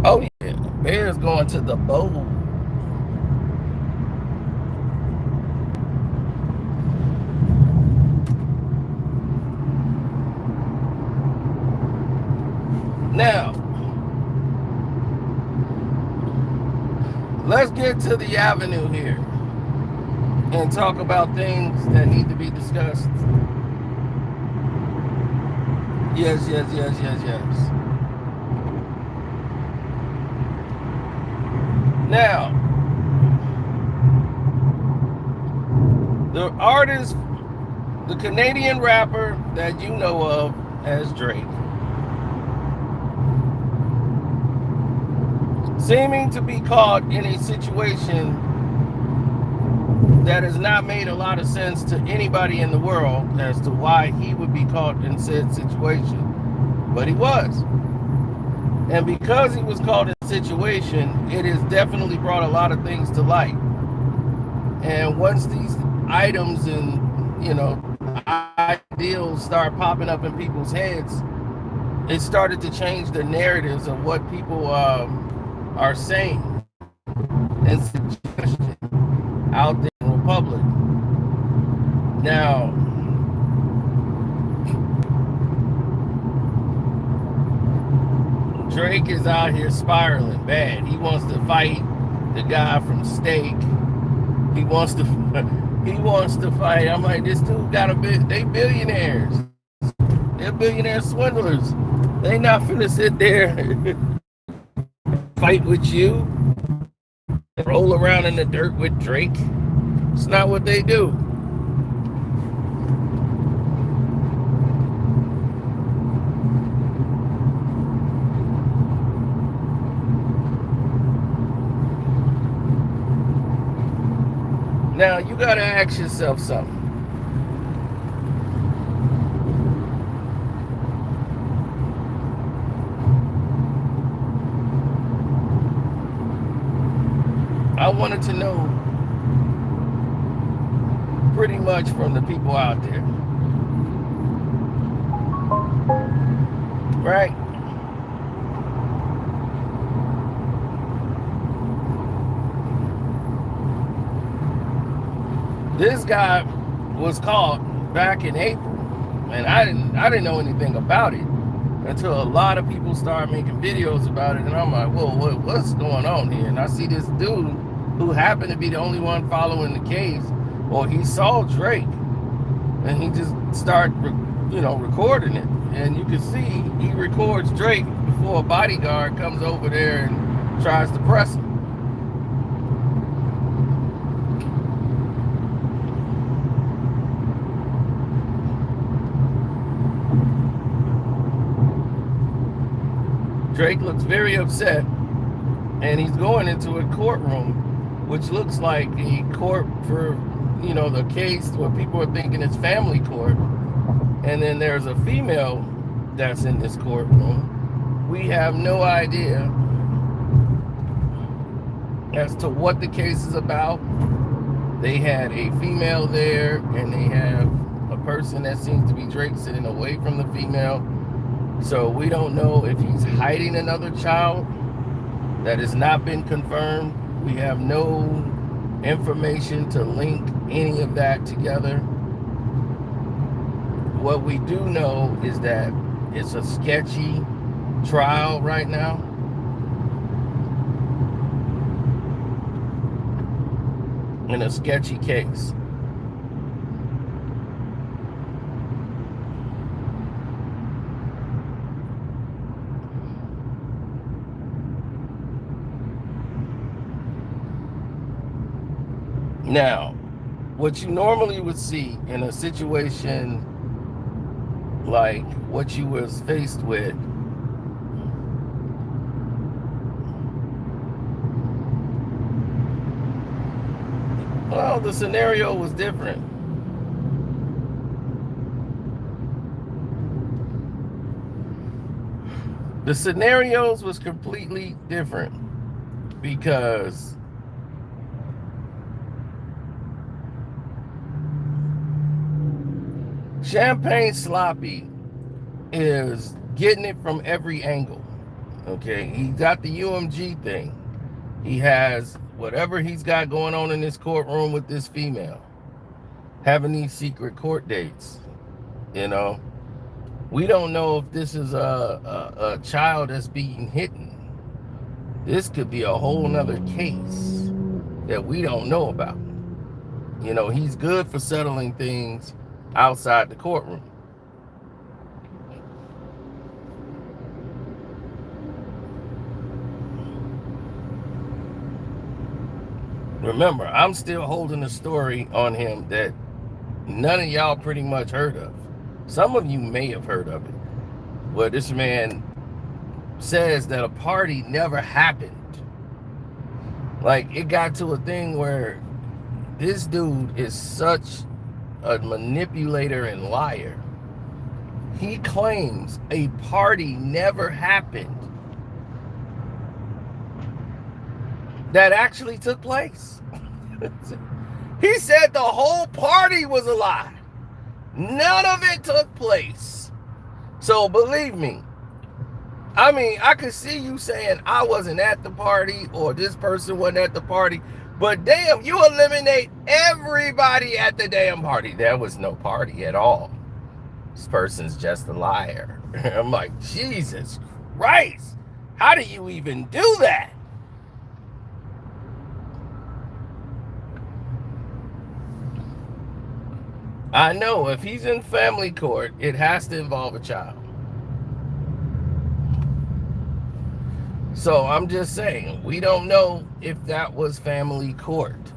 Oh yeah, Bears going to the bowl. Now, let's get to the avenue here and talk about things that need to be discussed. Yes, yes, yes, yes, yes. Now, the artist, the Canadian rapper that you know of as Drake, seeming to be caught in a situation that has not made a lot of sense to anybody in the world as to why he would be caught in said situation. But he was. And because he was caught in a situation, it has definitely brought a lot of things to light. And once these items and, ideals start popping up in people's heads, it started to change the narratives of what people are saying and suggesting out there in the public. Now, Drake is out here spiraling bad. He wants to fight the guy from Steak. He wants to he wants to fight. I'm like, this dude got a bit. They billionaires. They're billionaire swindlers. They not finna sit there fight with you, roll around in the dirt with Drake. It's not what they do. Now you gotta ask yourself something. I wanted to know pretty much from the people out there, right? This guy was caught back in April, and I didn't know anything about it until a lot of people started making videos about it, and I'm like, whoa, what's going on here? And I see this dude who happened to be the only one following the case, or he saw Drake, and he just started, recording it, and you can see he records Drake before a bodyguard comes over there and tries to press him. Drake looks very upset, and he's going into a courtroom, which looks like a court for, the case where people are thinking it's family court. And then there's a female that's in this courtroom. We have no idea as to what the case is about. They had a female there, and they have a person that seems to be Drake sitting away from the female. So we don't know if he's hiding another child. That has not been confirmed. We have no information to link any of that together. What we do know is that it's a sketchy trial right now. In a sketchy case. Now, what you normally would see in a situation like what you was faced with, well, the scenario was different. The scenarios was completely different because Champagne Sloppy is getting it from every angle. Okay, he got the UMG thing. He has whatever he's got going on in this courtroom with this female, having these secret court dates. You know, we don't know if this is a child that's being hidden. This could be a whole nother case that we don't know about. You know, he's good for settling things outside the courtroom. Remember, I'm still holding a story on him that none of y'all pretty much heard of. Some of you may have heard of it, where this man says that a party never happened. Like, it got to a thing where this dude is such a manipulator and liar. He claims a party never happened that actually took place. He said the whole party was a lie. None of it took place. So believe me, I mean, I could see you saying I wasn't at the party or this person wasn't at the party, but damn, you eliminate everybody at the damn party. There was no party at all. This person's just a liar. I'm like, Jesus Christ, how do you even do that? I know if he's in family court, it has to involve a child. So I'm just saying, we don't know if that was family court.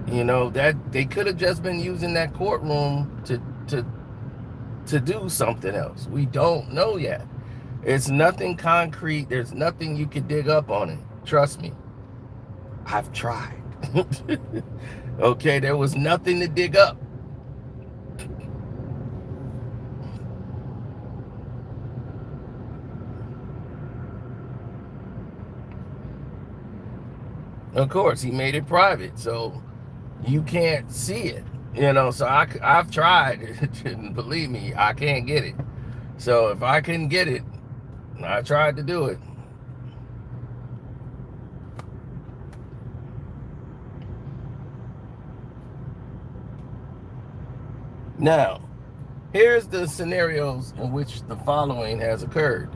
You know, that they could have just been using that courtroom to do something else. We don't know yet. It's nothing concrete. There's nothing you can dig up on it. Trust me. I've tried. Okay, there was nothing to dig up. Of course, he made it private, so you can't see it. You know, so I've tried, and believe me, I can't get it. So if I couldn't get it, I tried to do it. Now, here's the scenarios in which the following has occurred.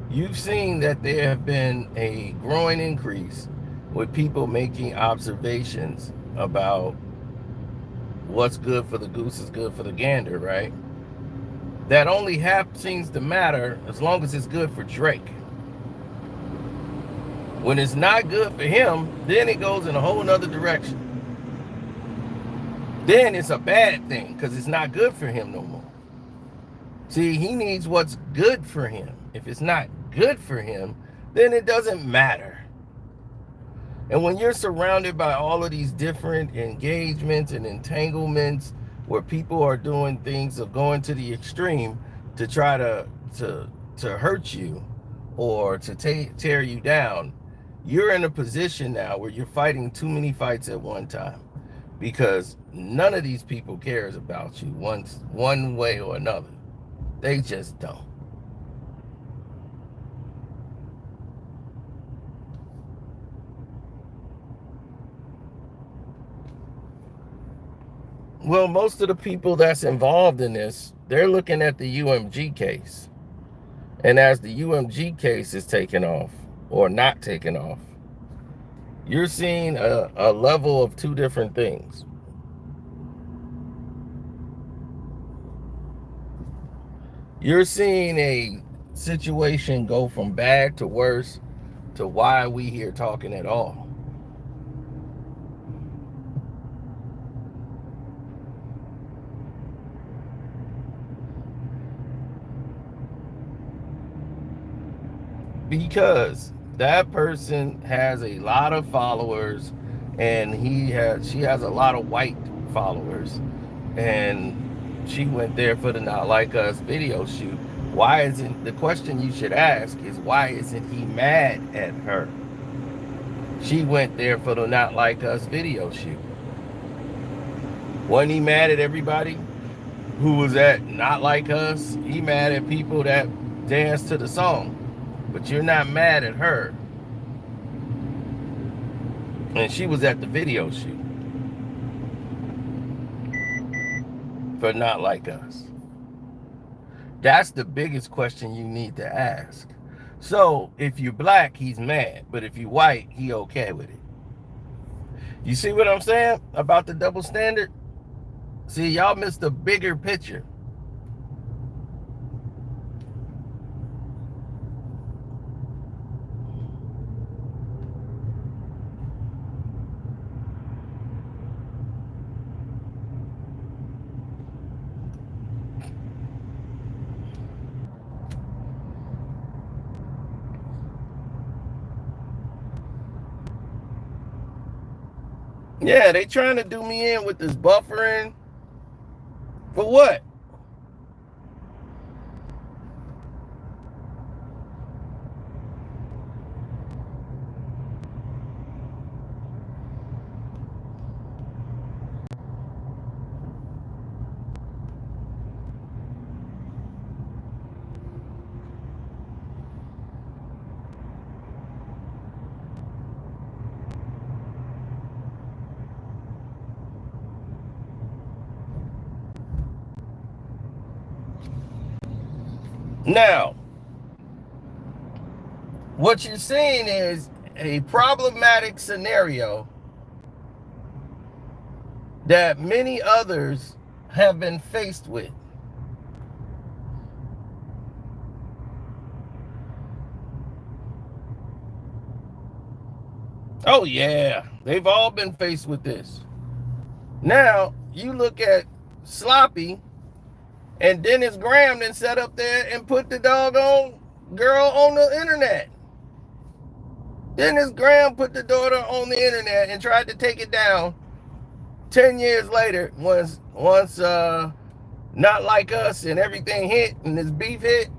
You've seen that there have been a growing increase with people making observations about what's good for the goose is good for the gander, right? That only half seems to matter as long as it's good for Drake. When it's not good for him, then it goes in a whole nother direction. Then it's a bad thing because it's not good for him no more. See, he needs what's good for him. If it's not good for him, then it doesn't matter. And when you're surrounded by all of these different engagements and entanglements where people are doing things of going to the extreme to try to hurt you or to tear you down, you're in a position now where you're fighting too many fights at one time, because none of these people cares about you one way or another. They just don't. Well, most of the people that's involved in this, they're looking at the UMG case. And as the UMG case is taken off or not taken off, you're seeing a level of two different things. You're seeing a situation go from bad to worse to why are we here talking at all? Because that person has a lot of followers, and she has a lot of white followers, and she went there for the Not Like Us video shoot. Why isn't, the question you should ask is, why isn't he mad at her? She went there for the Not Like Us video shoot. Wasn't he mad at everybody? who was at Not Like Us. He mad at people that dance to the song, but you're not mad at her. And she was at the video shoot for Not Like Us. That's the biggest question you need to ask. So if you're black, he's mad, but if you're white, he okay with it. You see what I'm saying about the double standard? See, y'all missed the bigger picture. Yeah, they trying to do me in with this buffering. For what? Now, what you're seeing is a problematic scenario that many others have been faced with. Oh yeah, they've all been faced with this. Now, you look at Sloppy, and Dennis Graham then sat up there and put the doggone girl on the internet. Dennis Graham put the daughter on the internet and tried to take it down. 10 years later, once Not Like Us and everything hit and this beef hit,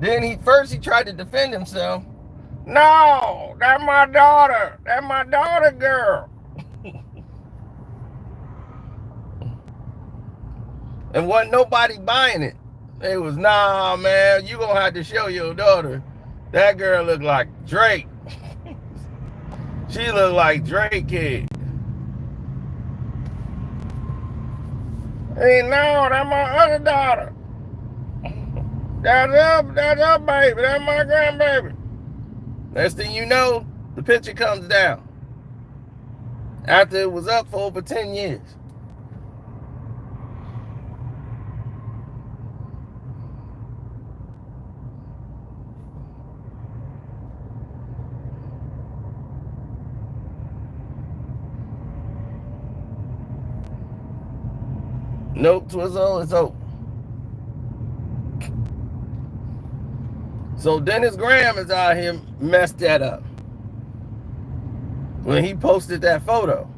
then he tried to defend himself. No, that's my daughter. That's my daughter, girl. And wasn't nobody buying it. It was, nah, man, you gonna have to show your daughter. That girl looked like Drake. She looked like Drake kid. Hey, no, that's my other daughter. That's her baby. That's my grandbaby. Next thing you know, the picture comes down. After it was up for over 10 years. Nope, Twizzle, it's over. So Dennis Graham is out here messed that up when he posted that photo.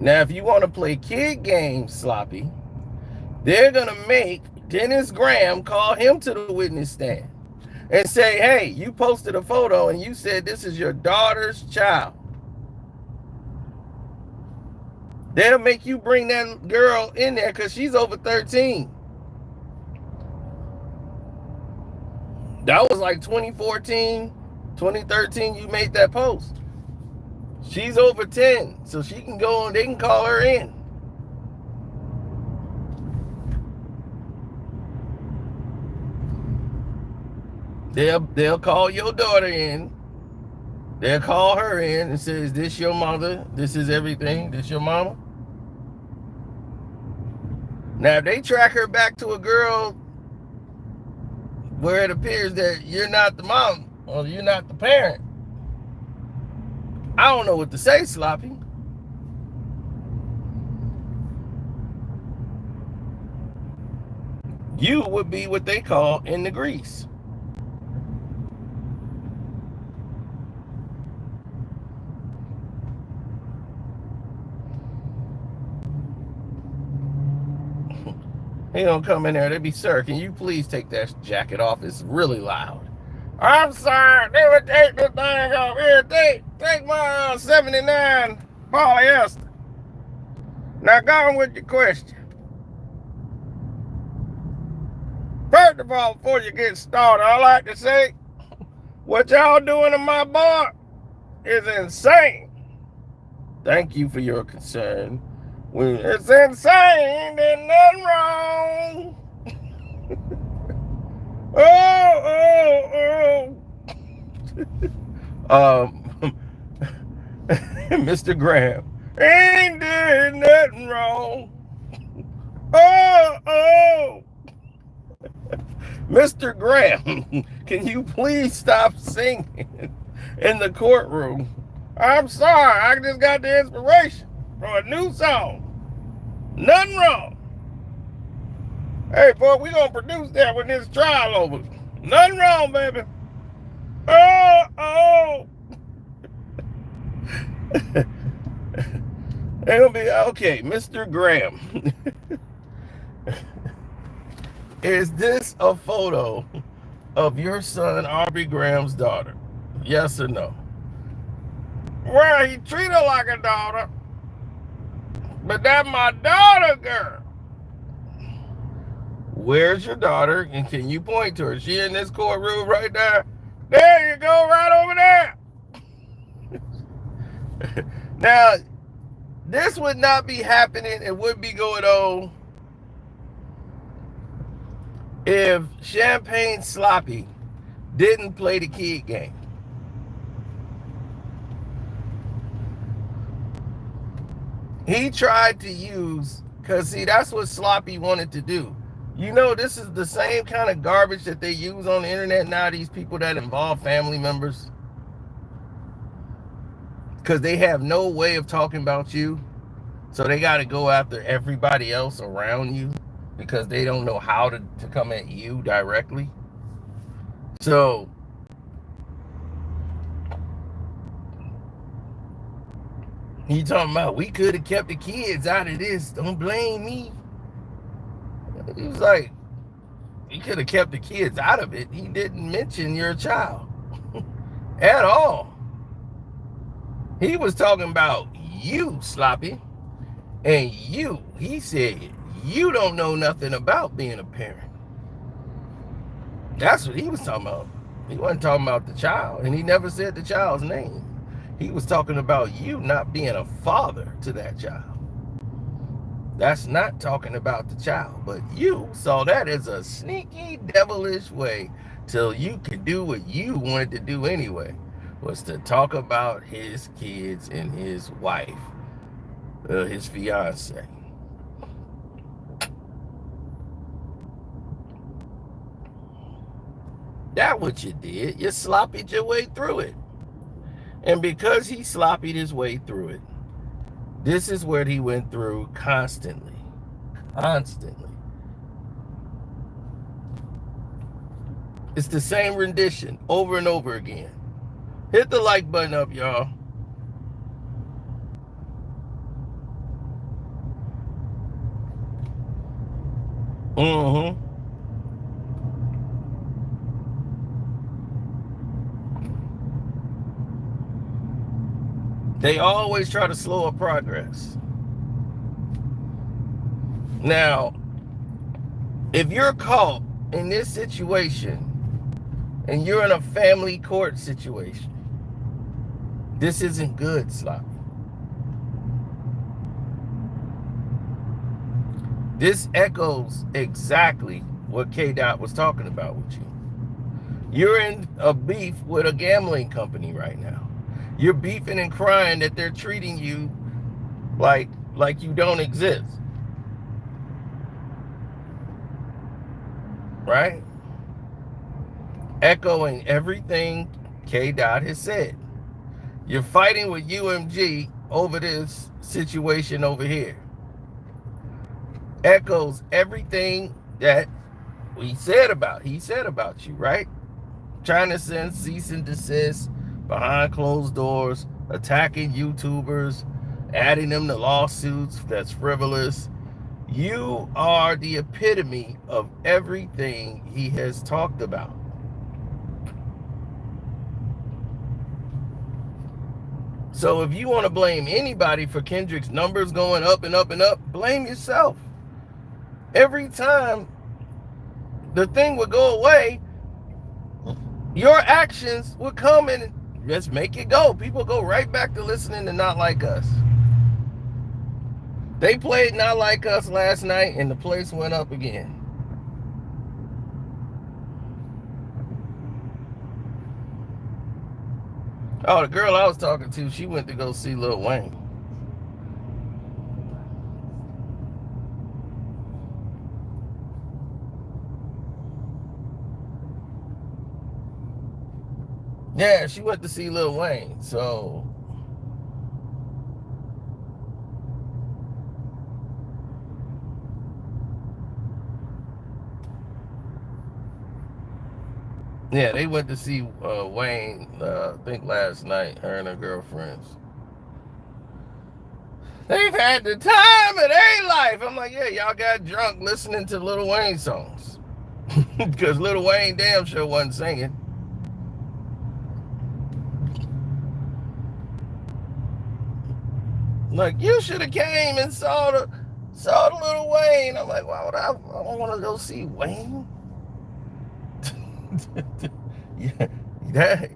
Now, if you want to play kid games, Sloppy, they're going to make Dennis Graham call him to the witness stand and say, hey, you posted a photo and you said this is your daughter's child. They'll make you bring that girl in there because she's over 13. That was like 2014, 2013, you made that post. She's over 10, so she can go on, they can call her in. They'll call your daughter in. They'll call her in and say, is this your mother? This is everything. This your mama? Now, if they track her back to a girl where it appears that you're not the mom or you're not the parent, I don't know what to say, Sloppy. You would be what they call in the grease. He don't come in there. They be, sir, can you please take that jacket off? It's really loud. I'm sorry. They would take this thing off. Here, take my 79 polyester. Now go on with your question. First of all, before you get started, I like to say, what y'all doing to my boy is insane. Thank you for your concern. It's insane, there's nothing wrong. Mr. Graham, ain't did nothing wrong. Mr. Graham, can you please stop singing in the courtroom? I'm sorry, I just got the inspiration for a new song. Nothing wrong. Hey, boy, we gonna produce that when this trial over. Nothing wrong, baby. It'll be okay, Mr. Graham. Is this a photo of your son, Aubrey Graham's daughter? Yes or no? Well, he treated her like a daughter. But that's my daughter, girl. Where's your daughter? And can you point to her? She in this courtroom right there? There you go, right over there. Now, this would not be happening. It would be going on if Champagne Sloppy didn't play the kid game. He tried to use, because see, that's what Sloppy wanted to do. You know, this is the same kind of garbage that they use on the internet now, these people that involve family members. Because they have no way of talking about you. So they got to go after everybody else around you because they don't know how to come at you directly. So he talking about, we could have kept the kids out of this. Don't blame me. He was like, he could have kept the kids out of it. He didn't mention your child at all. He was talking about you, Sloppy. And you, he said, you don't know nothing about being a parent. That's what he was talking about. He wasn't talking about the child, and he never said the child's name. He was talking about you not being a father to that child. That's not talking about the child, but you saw that as a sneaky, devilish way till you could do what you wanted to do anyway, was to talk about his kids and his wife, his fiance. That's what you did. You sloppied your way through it. And because he sloppied his way through it, this is what he went through constantly. Constantly. It's the same rendition over and over again. Hit the like button up, y'all. They always try to slow up progress. Now, if you're caught in this situation and you're in a family court situation, this isn't good, Sloppy. This echoes exactly what K-Dot was talking about with you. You're in a beef with a gambling company right now. You're beefing and crying that they're treating you like you don't exist. Right? Echoing everything K-Dot has said. You're fighting with UMG over this situation over here. Echoes everything that he said about you, right? Trying to send cease and desist behind closed doors, attacking YouTubers, adding them to lawsuits that's frivolous, You are the epitome of everything he has talked about. So if you want to blame anybody for Kendrick's numbers going up and up and up, blame yourself. Every time the thing would go away, your actions would come and just make it go. People go right back to listening to Not Like Us. They played Not Like Us last night and the place went up again. Oh, the girl I was talking to, she went to go see Lil Wayne. Yeah, she went to see Lil Wayne. So yeah, they went to see Wayne, I think last night, her and her girlfriends. They've had the time of their life. I'm like, yeah, y'all got drunk listening to Lil Wayne songs. Because Lil Wayne damn sure wasn't singing. Like, you should have came and saw the Lil Wayne. I'm like, why would I don't want to go see Wayne? Yeah,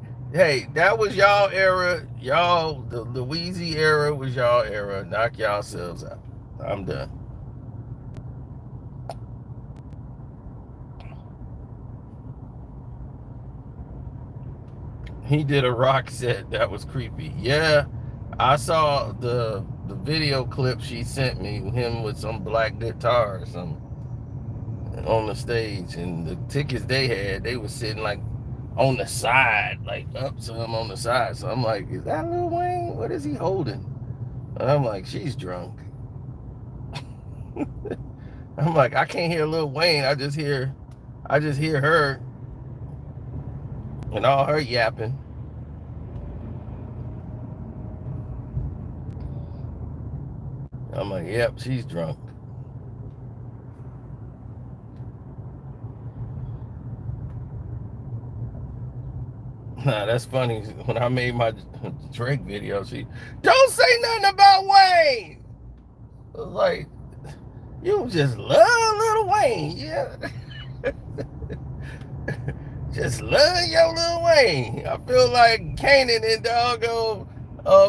that was y'all era. Y'all, the Weezy era was y'all era. Knock yourselves out. I'm done. He did a rock set that was creepy. Yeah, I saw the video clip she sent me, him with some black guitar or something on the stage, and the tickets they had, they were sitting like on the side, like up to him on the side. So I'm like, is that Lil Wayne? What is he holding? And I'm like, she's drunk. I'm like, I can't hear Lil Wayne. I just hear her and all her yapping. I'm like, yep, she's drunk. Nah, that's funny. When I made my Drake video, she don't say nothing about Wayne. I was like, you just love Lil Wayne, yeah. Just love your Lil Wayne. I feel like Kanan and Doggo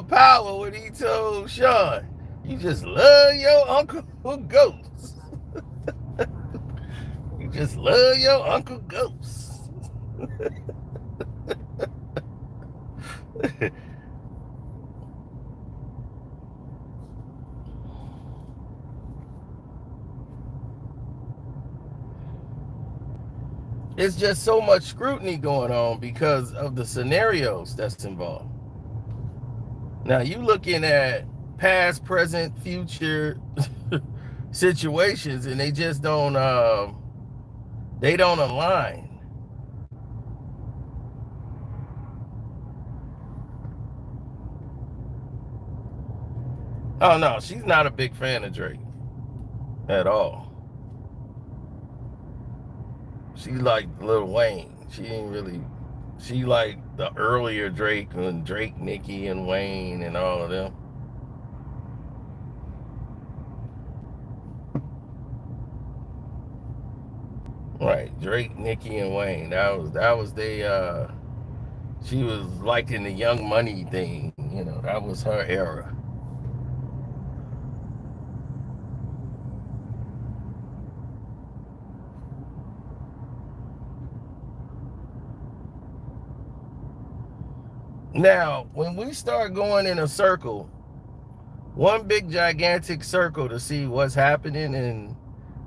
Power when he told Sean, you just love your Uncle Ghost. You just love your Uncle Ghost. It's just so much scrutiny going on because of the scenarios that's involved. Now you looking at past, present, future situations, and they just don't align. Oh no, she's not a big fan of Drake at all. She liked Lil Wayne. She liked the earlier Drake and Drake, Nicki, and Wayne and all of them. Right, Drake, Nicki, and Wayne. That was they. She was liking the Young Money thing. You know, that was her era. Now, when we start going in a circle, one big gigantic circle to see what's happening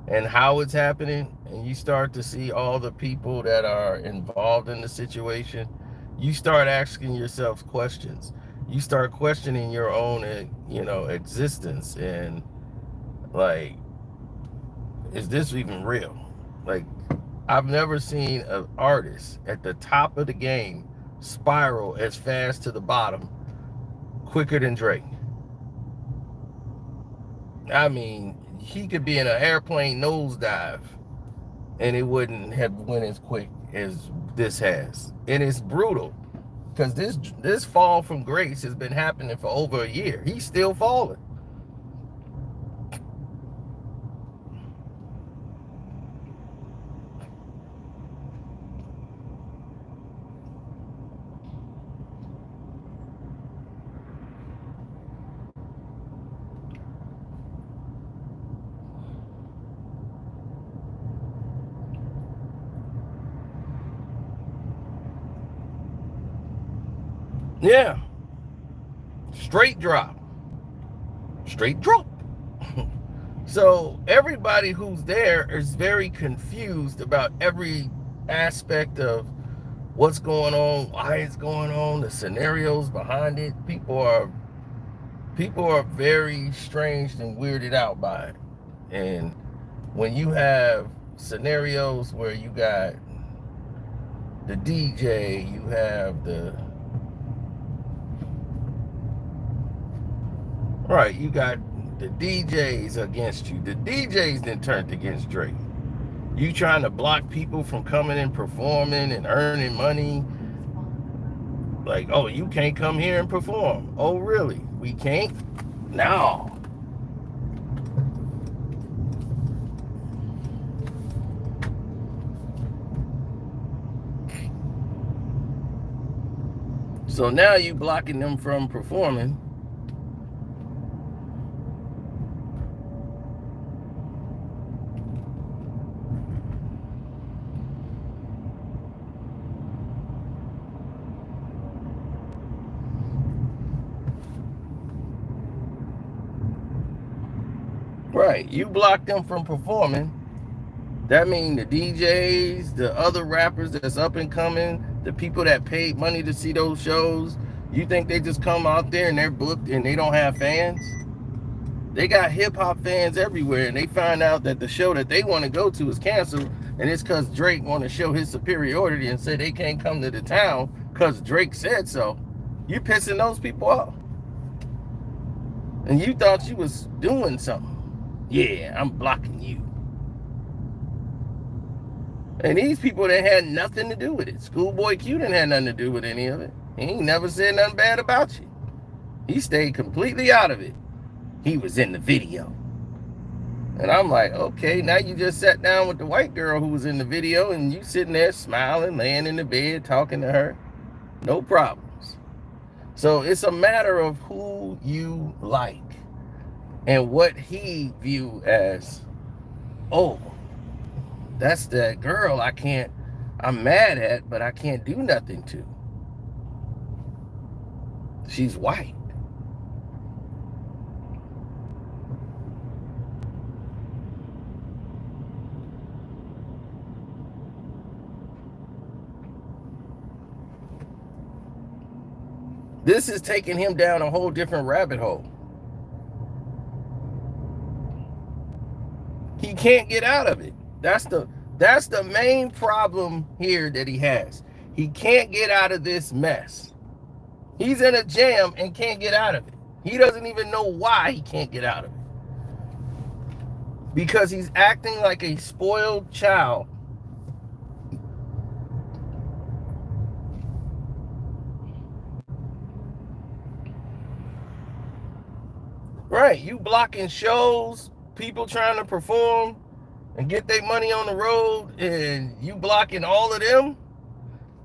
and how it's happening, and you start to see all the people that are involved in the situation, you start asking yourself questions. You start questioning your own, existence, and like, is this even real? Like, I've never seen an artist at the top of the game spiral as fast to the bottom quicker than Drake. I mean, he could be in an airplane nosedive and it wouldn't have went as quick as this has. And it's brutal because this fall from grace has been happening for over a year. He's still falling. Yeah. Straight drop. Straight drop. So everybody who's there is very confused about every aspect of what's going on, why it's going on, the scenarios behind it. People are very strange and weirded out by it. And when you have scenarios where you got the DJ, you have you got the DJs against you. The DJs then turned against Drake. You trying to block people from coming and performing and earning money. Like, oh, you can't come here and perform. Oh, really? We can't? No. So now you blocking them from performing. Right, you block them from performing. That means the DJs, the other rappers that's up and coming, the people that paid money to see those shows, you think they just come out there and they're booked and they don't have fans? They got hip-hop fans everywhere, and they find out that the show that they want to go to is canceled, and it's because Drake want to show his superiority and say they can't come to the town because Drake said so. You pissing those people off. And you thought you was doing something. Yeah, I'm blocking you. And these people that had nothing to do with it. Schoolboy Q didn't have nothing to do with any of it. He ain't never said nothing bad about you. He stayed completely out of it. He was in the video. And I'm like, okay, now you just sat down with the white girl who was in the video and you sitting there smiling, laying in the bed, talking to her. No problems. So it's a matter of who you like and what he view as, oh, that's that girl I'm mad at, but I can't do nothing to. She's white. This is taking him down a whole different rabbit hole. He can't get out of it. That's the main problem here that he has. He can't get out of this mess. He's in a jam and can't get out of it. He doesn't even know why he can't get out of it. Because he's acting like a spoiled child. Right, you blocking shows, people trying to perform and get their money on the road, and you blocking all of them,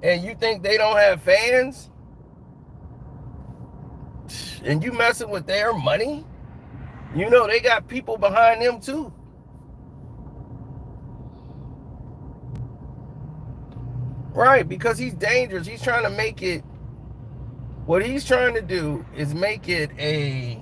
and you think they don't have fans, and you messing with their money. You know they got people behind them too. Right, because he's dangerous. He's trying to make it, what he's trying to do is make it a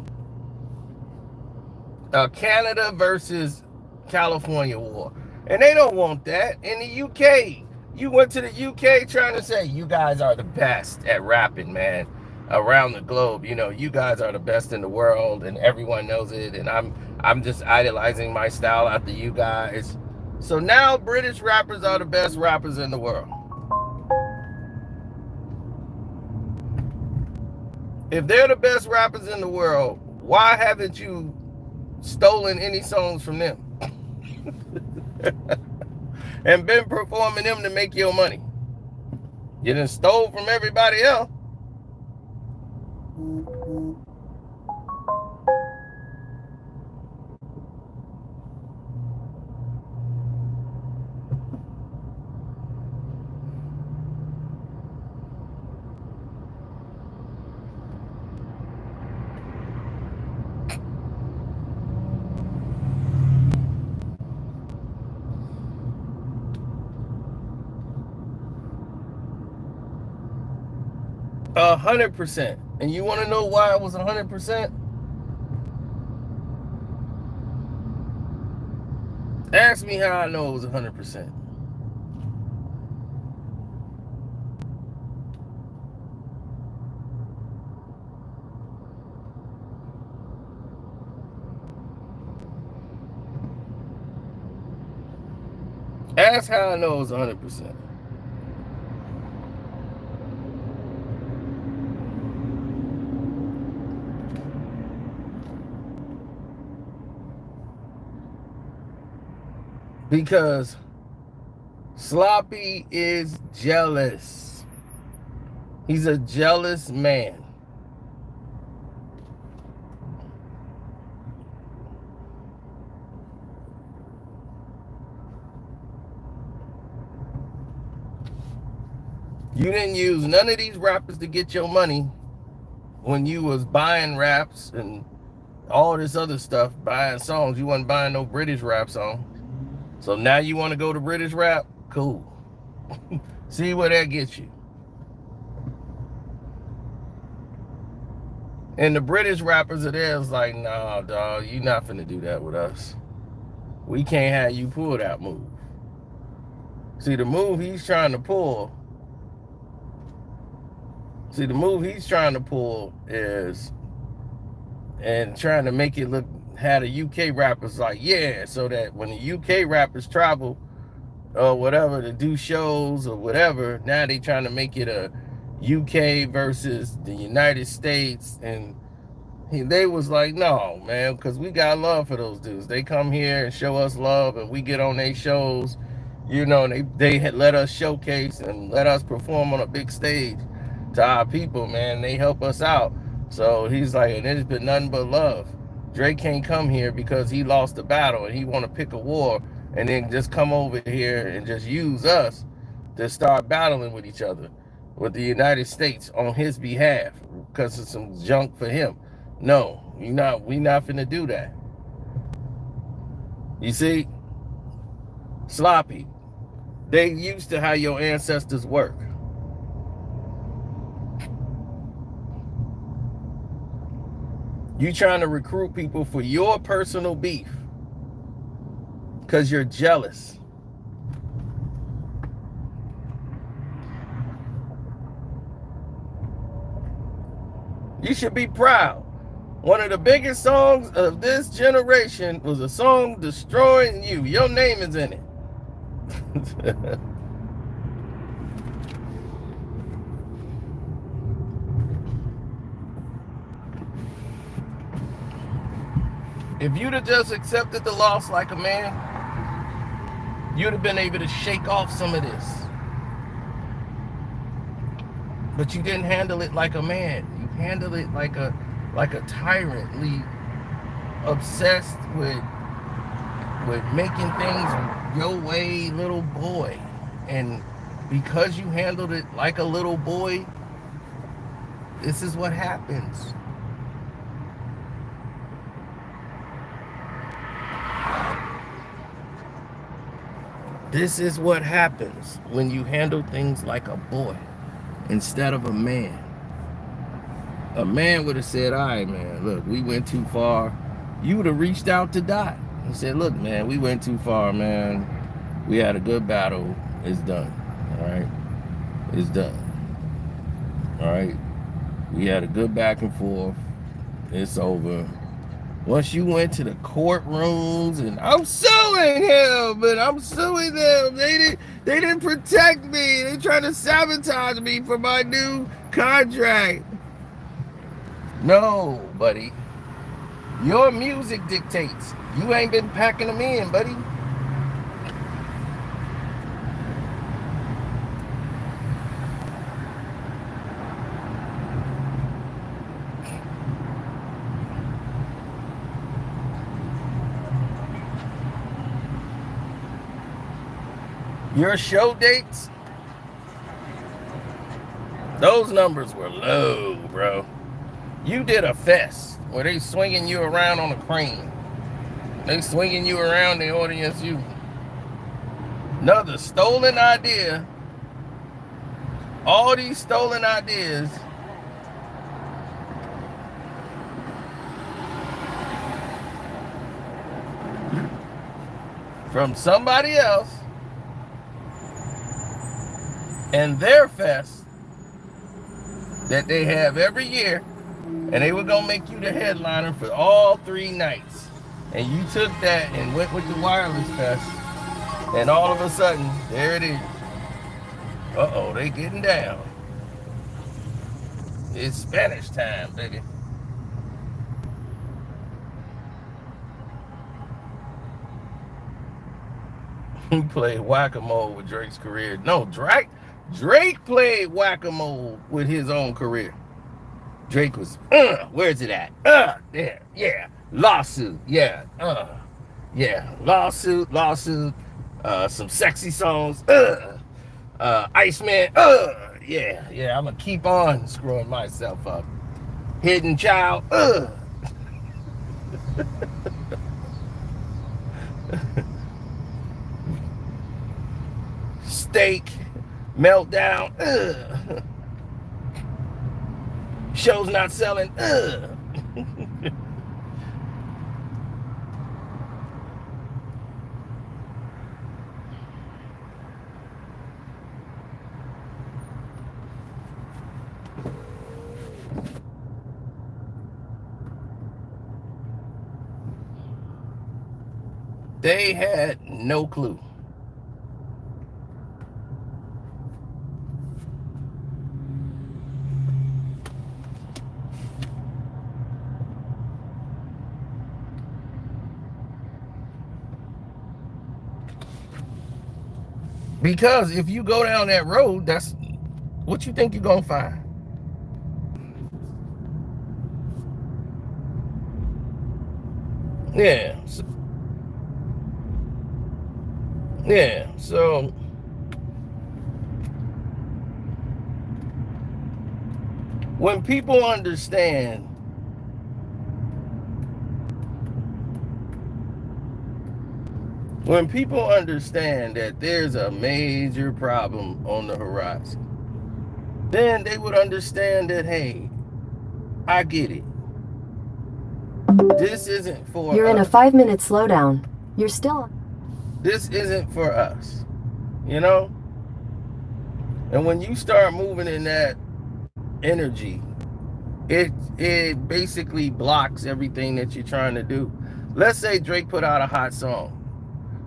Canada versus California war. And they don't want that. In the UK, you went to the UK trying to say, you guys are the best at rapping, man, around the globe. You know, you guys are the best in the world, and everyone knows it. And I'm just idolizing my style after you guys. So now British rappers are the best rappers in the world. If they're the best rappers in the world, why haven't you stolen any songs from them and been performing them to make your money. You done stole from everybody else. 100%. And you want to know why it was 100%? Ask me how I know it was 100%. Ask how I know it was 100%. Because Sloppy is jealous. He's a jealous man. You didn't use none of these rappers to get your money when you was buying raps and all this other stuff, buying songs. You wasn't buying no British rap song. So now you want to go to British rap? Cool. See where that gets you. And the British rappers are there is like, nah, dog, you not finna do that with us. We can't have you pull that move. See, the move he's trying to pull is, and trying to make it look, had the UK rappers like, yeah, so that when the UK rappers travel or whatever to do shows or whatever, now they trying to make it a UK versus the United States. And they was like, no, man, because we got love for those dudes. They come here and show us love, and we get on their shows, you know, they had let us showcase and let us perform on a big stage to our people, man. They help us out. So he's like, and it's been nothing but love. Drake can't come here because he lost the battle and he want to pick a war and then just come over here and just use us to start battling with each other, with the United States on his behalf because of some junk for him. No, we not finna do that. You see, Sloppy, they used to how your ancestors work. You trying to recruit people for your personal beef because you're jealous. You should be proud. One of the biggest songs of this generation was a song destroying you. Your name is in it. If you'd have just accepted the loss like a man, you'd have been able to shake off some of this. But you didn't handle it like a man. You handled it like a tyrant, obsessed with making things your way, little boy. And because you handled it like a little boy, this is what happens. This is what happens when you handle things like a boy instead of a man. A man would have said, all right, man, look, we went too far. You would have reached out to die and said, look, man, we went too far, man. We had a good battle. It's done. All right? It's done. All right? We had a good back and forth. It's over. Once you went to the courtrooms and I'm suing him, but I'm suing them. They didn't protect me. They trying to sabotage me for my new contract. No, buddy. Your music dictates. You ain't been packing them in, buddy. Your show dates, those numbers were low, bro. You did a fest where they swinging you around on a crane. They swinging you around the audience. You another stolen idea. All these stolen ideas from somebody else and their fest that they have every year, and they were gonna make you the headliner for all 3 nights, and you took that and went with the wireless fest, and all of a sudden there it is. Uh-oh, they getting down. It's Spanish time, baby. He played whack-a-mole with Drake's career. No, Drake played whack-a-mole with his own career. Drake was, where's it at? There, yeah. Lawsuit, yeah, yeah. Lawsuit, some sexy songs, Iceman, yeah. I'm gonna keep on screwing myself up. Hidden Child, Steak, Meltdown, Show's not selling, They had no clue. Because if you go down that road, that's what you think you're gonna find. Yeah. So when people understand that there's a major problem on the horizon, then they would understand that, hey, I get it. This isn't for You're us. in a 5-minute slowdown. You're still... This isn't for us, you know? And when you start moving in that energy, it basically blocks everything that you're trying to do. Let's say Drake put out a hot song.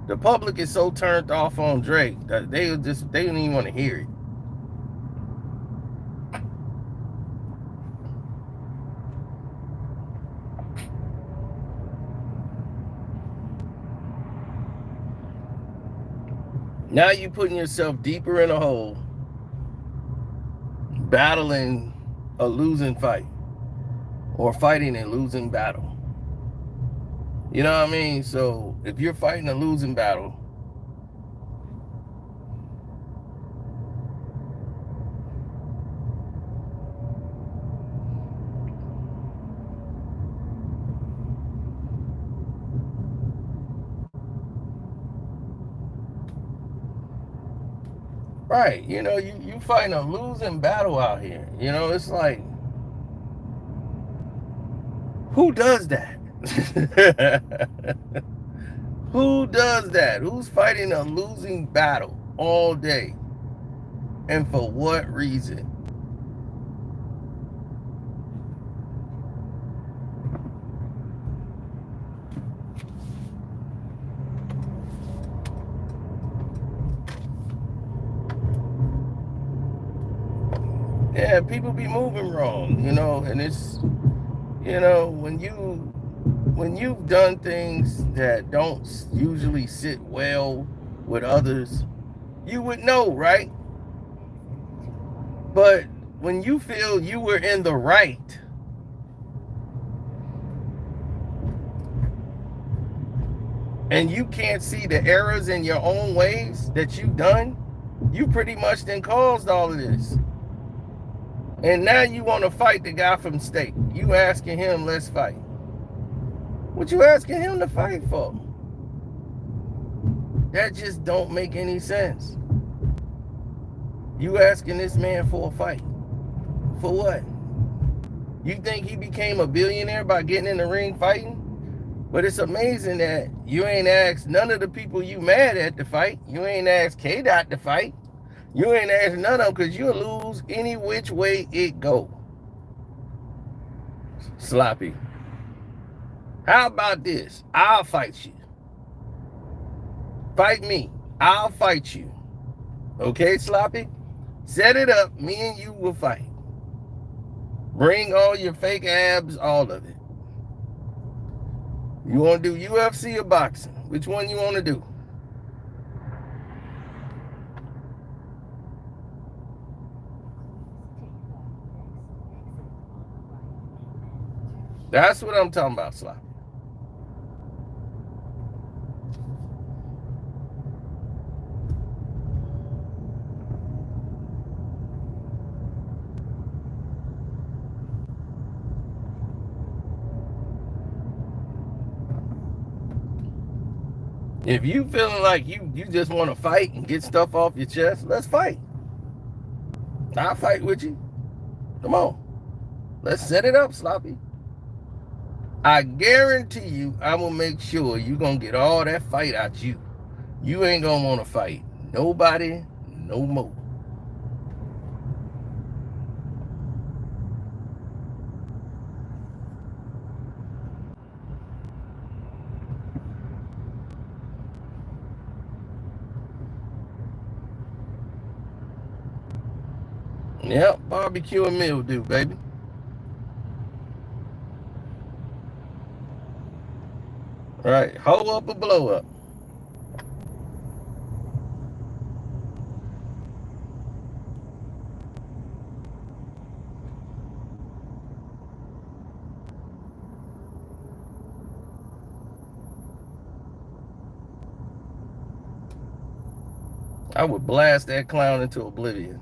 The public is so turned off on Drake that they don't even want to hear it. Now you're putting yourself deeper in a hole, battling a losing fight, or fighting a losing battle. You know what I mean? So if you're fighting a losing battle, right, you know, you fighting a losing battle out here. You know, it's like, who does that? Who does that? Who's fighting a losing battle all day? And for what reason? Yeah, people be moving wrong, you know, and it's, you know, when you when you've done things that don't usually sit well with others, you would know, right? But when you feel you were in the right, and you can't see the errors in your own ways that you've done, you pretty much then caused all of this. And now you want to fight the guy from state. You asking him, let's fight. What you asking him to fight for? That just don't make any sense. You asking this man for a fight. For what? You think he became a billionaire by getting in the ring fighting? But it's amazing that you ain't asked none of the people you mad at to fight. You ain't asked K-Dot to fight. You ain't asked none of them, because you'll lose any which way it go. Sloppy. How about this? I'll fight you. Fight me. I'll fight you. Okay, Sloppy? Set it up. Me and you will fight. Bring all your fake abs, all of it. You want to do UFC or boxing? Which one you want to do? That's what I'm talking about, Sloppy. If you feeling like you just want to fight and get stuff off your chest, let's fight. I'll fight with you. Come on. Let's set it up, Sloppy. I guarantee you, I will make sure you're going to get all that fight out you. You ain't going to want to fight nobody no more. Yep, barbecue and mildew, baby. Right, hoe up or blow up. I would blast that clown into oblivion.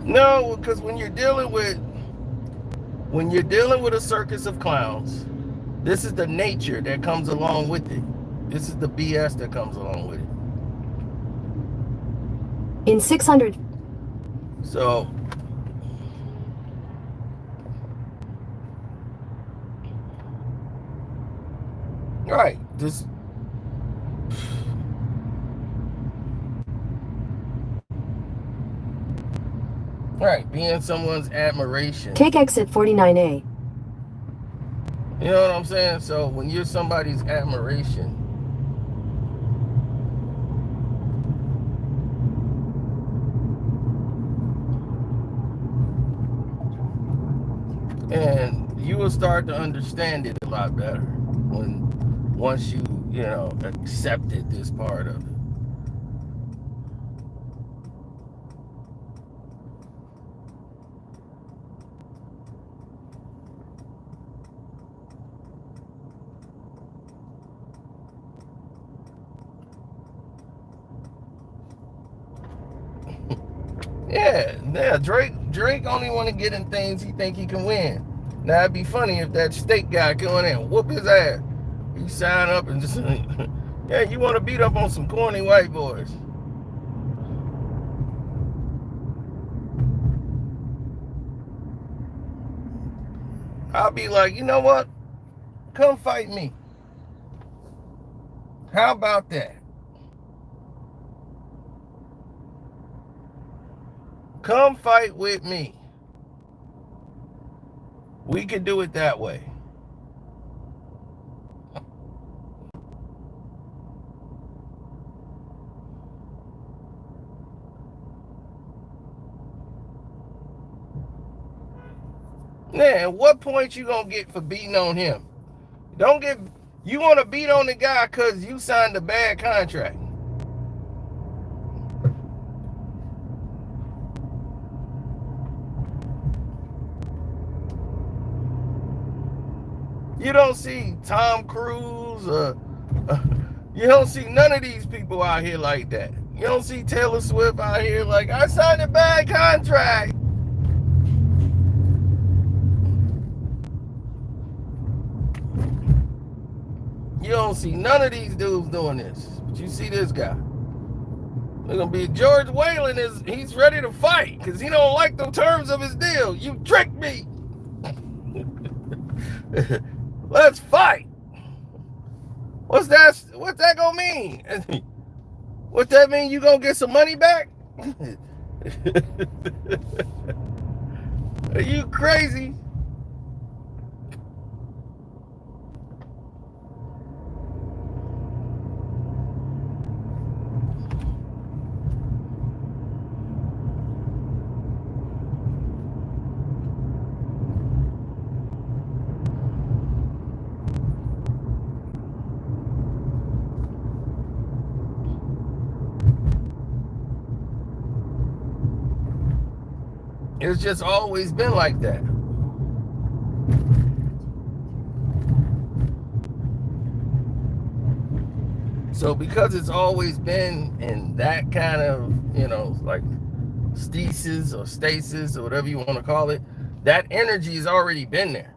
No, because when you're dealing with a circus of clowns, this is the nature that comes along with it. This is the BS that comes along with it. In 600. So, right, this. Right, being someone's admiration. Take exit 49A. You know what I'm saying? So when you're somebody's admiration, and you will start to understand it a lot better once you accepted this part of it. Yeah, Drake only want to get in things he think he can win. Now it'd be funny if that state guy go in there and whoop his ass. He sign up and just yeah, you want to beat up on some corny white boys. I'll be like, you know what? Come fight me. How about that? Come fight with me. We could do it that way. Now, at what point you gonna get for beating on him? Don't get. You want to beat on the guy because you signed a bad contract. You don't see Tom Cruise. You don't see none of these people out here like that. You don't see Taylor Swift out here like, I signed a bad contract. You don't see none of these dudes doing this. But you see this guy. They're gonna be George Whalen he's ready to fight because he don't like the terms of his deal. You tricked me. Let's fight. What's that gonna mean? What that mean? You gonna get some money back? Are you crazy? It's just always been like that. So because it's always been in that kind of, like stasis or whatever you want to call it, that energy has already been there.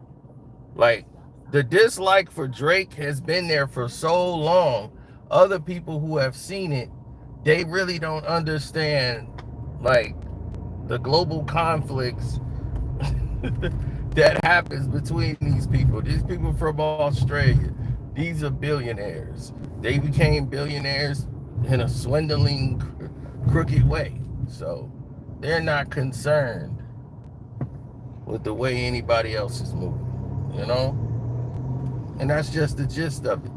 Like the dislike for Drake has been there for so long. Other people who have seen it, they really don't understand like the global conflicts that happens between these people. These people from Australia, these are billionaires. They became billionaires in a swindling, crooked way. So they're not concerned with the way anybody else is moving, And that's just the gist of it.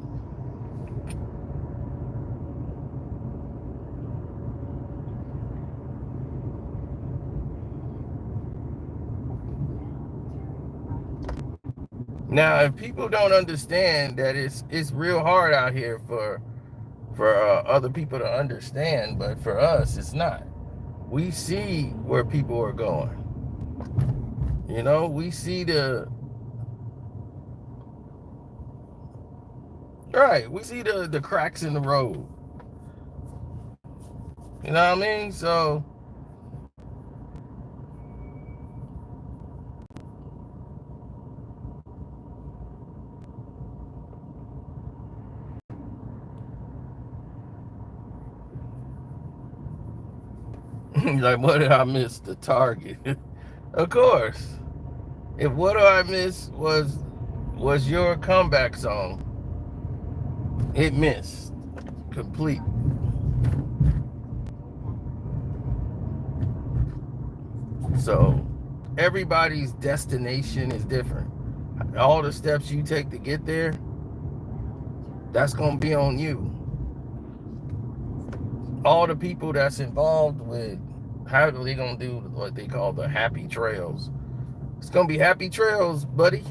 Now, if people don't understand that it's real hard out here for other people to understand, but for us, it's not. We see where people are going. We see we see the cracks in the road. You know what I mean? So like, what did I miss? The target. Of course. If what do I miss was your comeback song, it missed complete. So everybody's destination is different. All the steps you take to get there, that's gonna be on you. All the people that's involved with how are they gonna do what they call the happy trails? It's gonna be happy trails, buddy.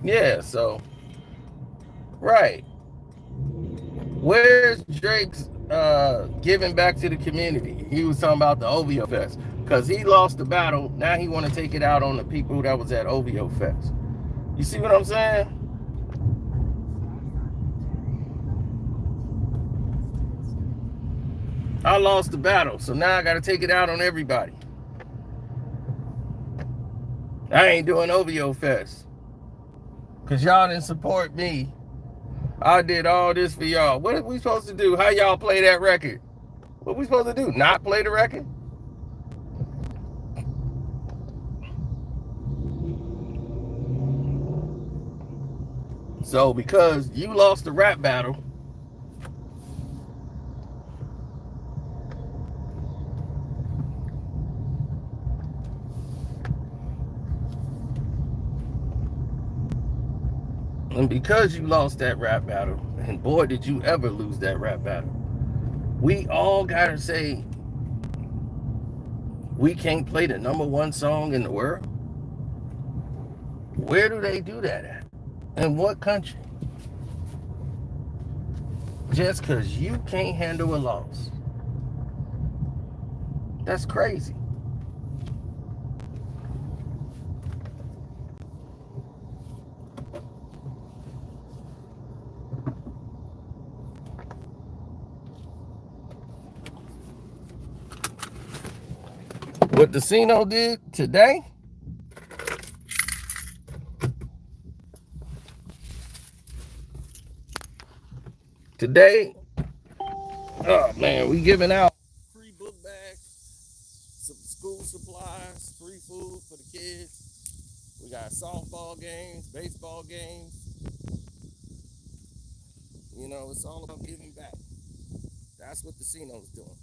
Yeah, so Right. Where's Drake's giving back to the community? He was talking about the OVO Fest. Because he lost the battle, now he want to take it out on the people that was at OVO Fest. You see what I'm saying? I lost the battle, so now I got to take it out on everybody. I ain't doing OVO Fest because y'all didn't support me. I did all this for y'all. What are we supposed to do? How y'all play that record? What are we supposed to do? Not play the record? So because you lost the rap battle, and because you lost that rap battle, and boy did you ever lose that rap battle, we all gotta say we can't play the #1 song in the world. Where do they do that at? In what country? Just because you can't handle a loss. That's crazy. What Decino did today, oh man, we giving out free book bags, some school supplies, free food for the kids. We got softball games, baseball games. You know, it's all about giving back. That's what Decino's doing.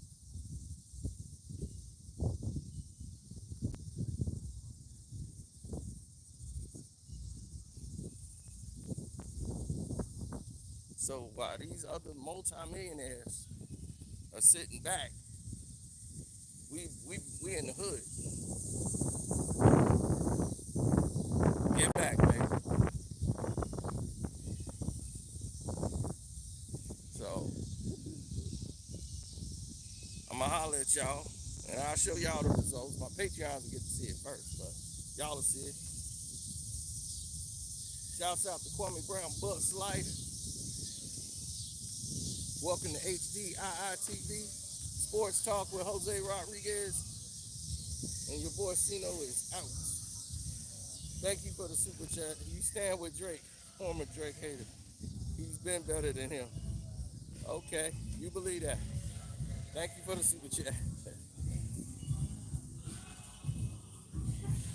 So while these other multimillionaires are sitting back, we in the hood. Get back, baby. So I'ma holler at y'all, and I'll show y'all the results. My Patreons will get to see it first, but y'all will see it. Shouts out to Kwame Brown Bucks Life. Welcome to HDIITV Sports Talk with Jose Rodriguez, and your boy Cino is out. Thank you for the super chat. You stand with Drake, former Drake hater. He's been better than him. Okay, you believe that. Thank you for the super chat.